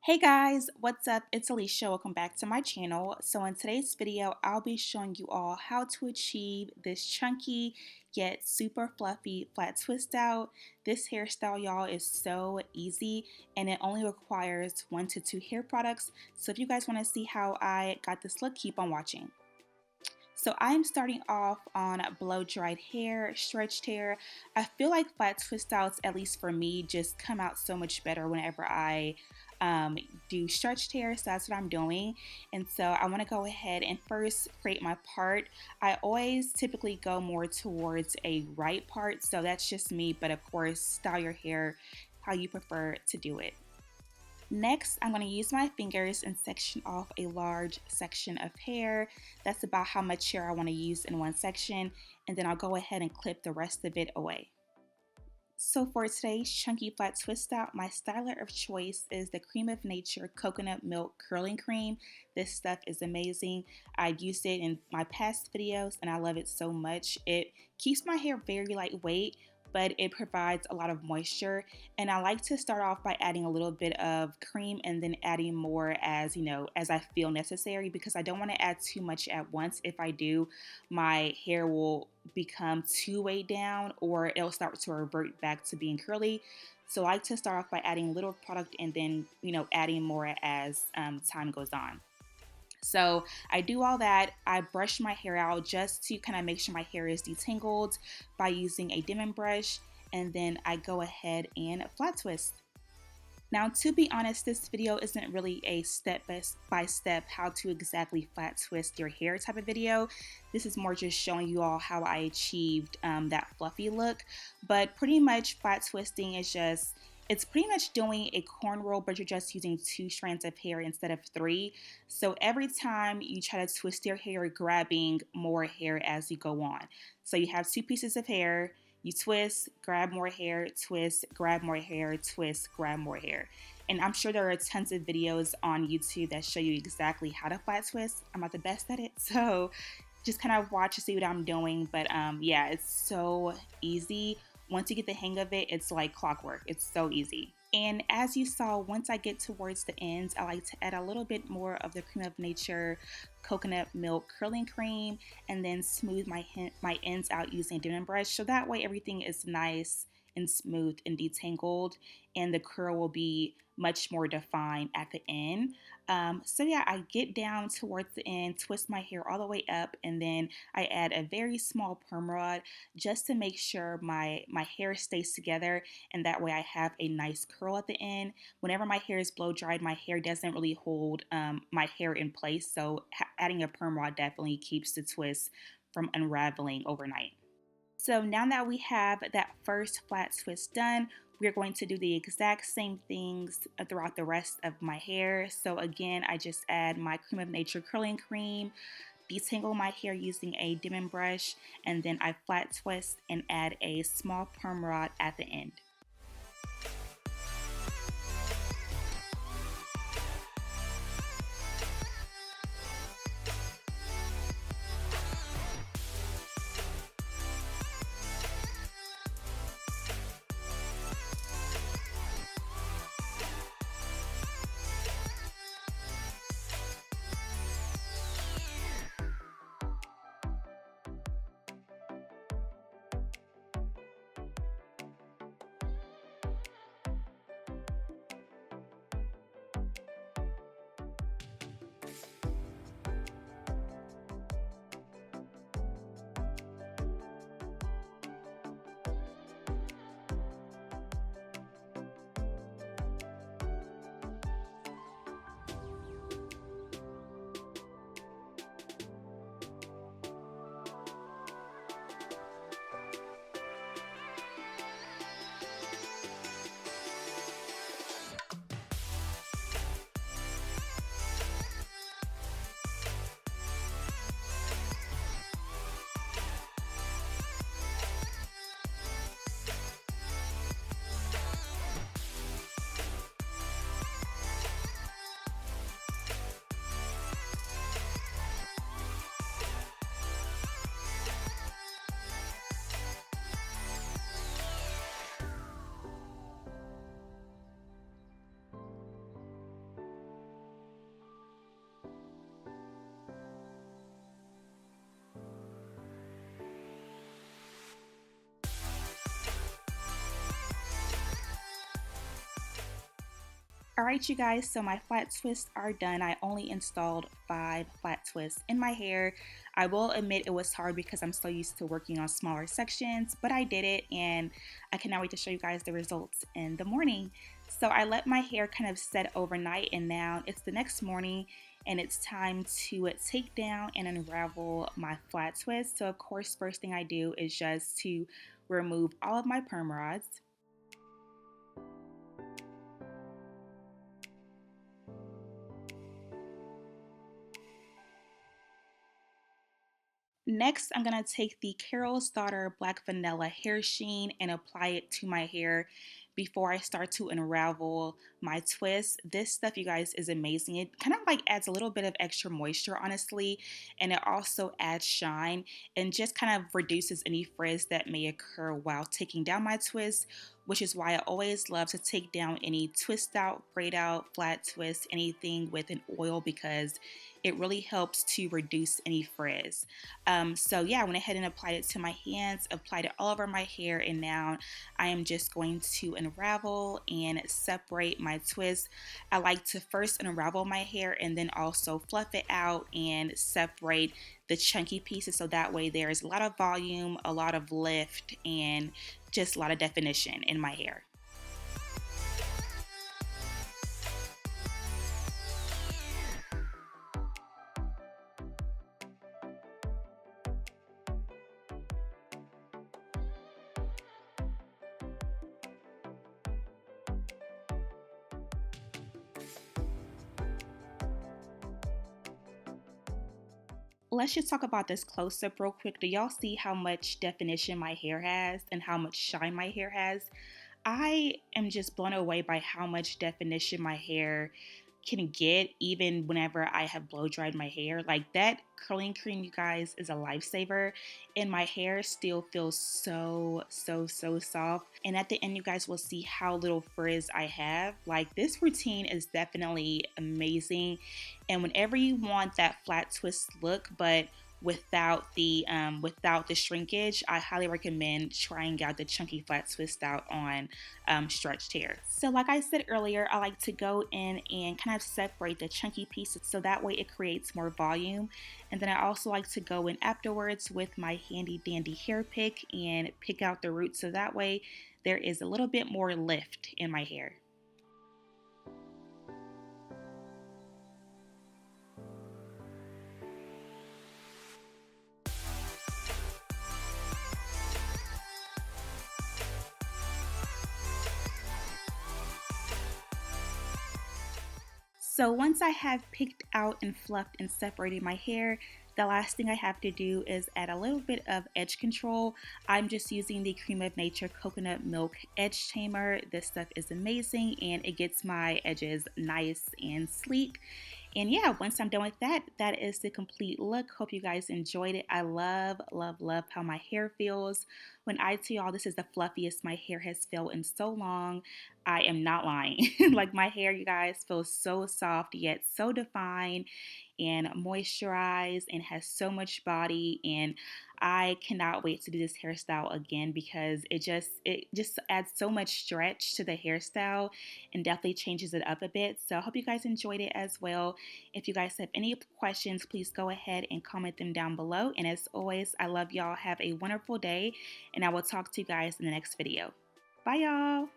Hey guys, what's up? It's Alisha. Welcome back to my channel. So in today's video, I'll be showing you all how to achieve this chunky yet super fluffy flat twist out. This hairstyle, y'all, is so easy and it only requires 1 to 2 hair products. So if you guys want to see how I got this look, keep on watching. So I'm starting off on blow dried hair, stretched hair. I feel like flat twist outs, at least for me, just come out so much better whenever I do stretched hair. So that's what I'm doing. And so I want to go ahead and first create my part. I always typically go more towards a right part. So that's just me, but of course, style your hair how you prefer to do it. Next, I'm going to use my fingers and section off a large section of hair. That's about how much hair I want to use in one section, and then I'll go ahead and clip the rest of it away. So for today's chunky flat twist out, my styler of choice is the Cream of Nature Coconut Milk Curling Cream. This stuff is amazing. I've used it in my past videos and I love it so much. It keeps my hair very lightweight, but it provides a lot of moisture. And I like to start off by adding a little bit of cream and then adding more as, as I feel necessary, because I don't want to add too much at once. If I do, my hair will become too weighed down or it'll start to revert back to being curly. So I like to start off by adding a little product and then, adding more as time goes on. So I do all that. I brush my hair out just to kind of make sure my hair is detangled by using a Denman brush, and then I go ahead and flat twist. Now, to be honest, this video isn't really a step-by-step how to exactly flat twist your hair type of video. This is more just showing you all how I achieved that fluffy look. But pretty much flat twisting is it's pretty much doing a cornrow, but you're just using 2 strands of hair instead of 3. So every time you try to twist your hair, you're grabbing more hair as you go on. So you have 2 pieces of hair, you twist, grab more hair, twist, grab more hair, twist, grab more hair. And I'm sure there are tons of videos on YouTube that show you exactly how to flat twist. I'm not the best at it, so just kind of watch to see what I'm doing. But yeah, it's so easy. Once you get the hang of it, it's like clockwork. It's so easy. And as you saw, once I get towards the ends, I like to add a little bit more of the Cream of Nature Coconut Milk Curling Cream and then smooth my ends out using a Denman brush. So that way everything is nice and smooth and detangled, and the curl will be much more defined at the end. So yeah, I get down towards the end, twist my hair all the way up, and then I add a very small perm rod just to make sure my hair stays together, and that way I have a nice curl at the end. Whenever my hair is blow dried, my hair doesn't really hold my hair in place, so adding a perm rod definitely keeps the twist from unraveling overnight. So now that we have that first flat twist done, we're going to do the exact same things throughout the rest of my hair. So again, I just add my Cream of Nature curling cream, detangle my hair using a Denman brush, and then I flat twist and add a small perm rod at the end. Alright you guys, so my flat twists are done. I only installed 5 flat twists in my hair. I will admit it was hard because I'm so used to working on smaller sections, but I did it and I cannot wait to show you guys the results in the morning. So I let my hair kind of set overnight and now it's the next morning and it's time to take down and unravel my flat twist. So of course, first thing I do is just to remove all of my perm rods. Next, I'm going to take the Carol's Daughter Black Vanilla Hair Sheen and apply it to my hair before I start to unravel my twist. This stuff, you guys, is amazing. It kind of like adds a little bit of extra moisture, honestly, and it also adds shine and just kind of reduces any frizz that may occur while taking down my twist, which is why I always love to take down any twist out, braid out, flat twist, anything with an oil because it really helps to reduce any frizz. So yeah, I went ahead and applied it to my hands, applied it all over my hair, and now I am just going to unravel and separate my twist. I like to first unravel my hair and then also fluff it out and separate the chunky pieces so that way there's a lot of volume, a lot of lift, and just a lot of definition in my hair. Let's just talk about this close up real quick. Do y'all see how much definition my hair has and how much shine my hair has? I am just blown away by how much definition my hair can get even whenever I have blow dried my hair. Like that curling cream, you guys, is a lifesaver, and my hair still feels so soft. And at the end, you guys will see how little frizz I have. Like this routine is definitely amazing, and whenever you want that flat twist look, but without the shrinkage, I highly recommend trying out the chunky flat twist out on stretched hair. So like I said earlier, I like to go in and kind of separate the chunky pieces so that way it creates more volume. And then I also like to go in afterwards with my handy dandy hair pick and pick out the roots so that way there is a little bit more lift in my hair. So once I have picked out and fluffed and separated my hair, the last thing I have to do is add a little bit of edge control. I'm just using the Cream of Nature Coconut Milk Edge Tamer. This stuff is amazing and it gets my edges nice and sleek. And yeah, once I'm done with that, that is the complete look. Hope you guys enjoyed it. I love how my hair feels. When I tell y'all this is the fluffiest my hair has felt in so long, I am not lying. Like my hair, you guys, feels so soft yet so defined and moisturized and has so much body, and I cannot wait to do this hairstyle again because it just adds so much stretch to the hairstyle and definitely changes it up a bit. So I hope you guys enjoyed it as well. If you guys have any questions, please go ahead and comment them down below. And as always, I love y'all. Have a wonderful day, and I will talk to you guys in the next video. Bye, y'all.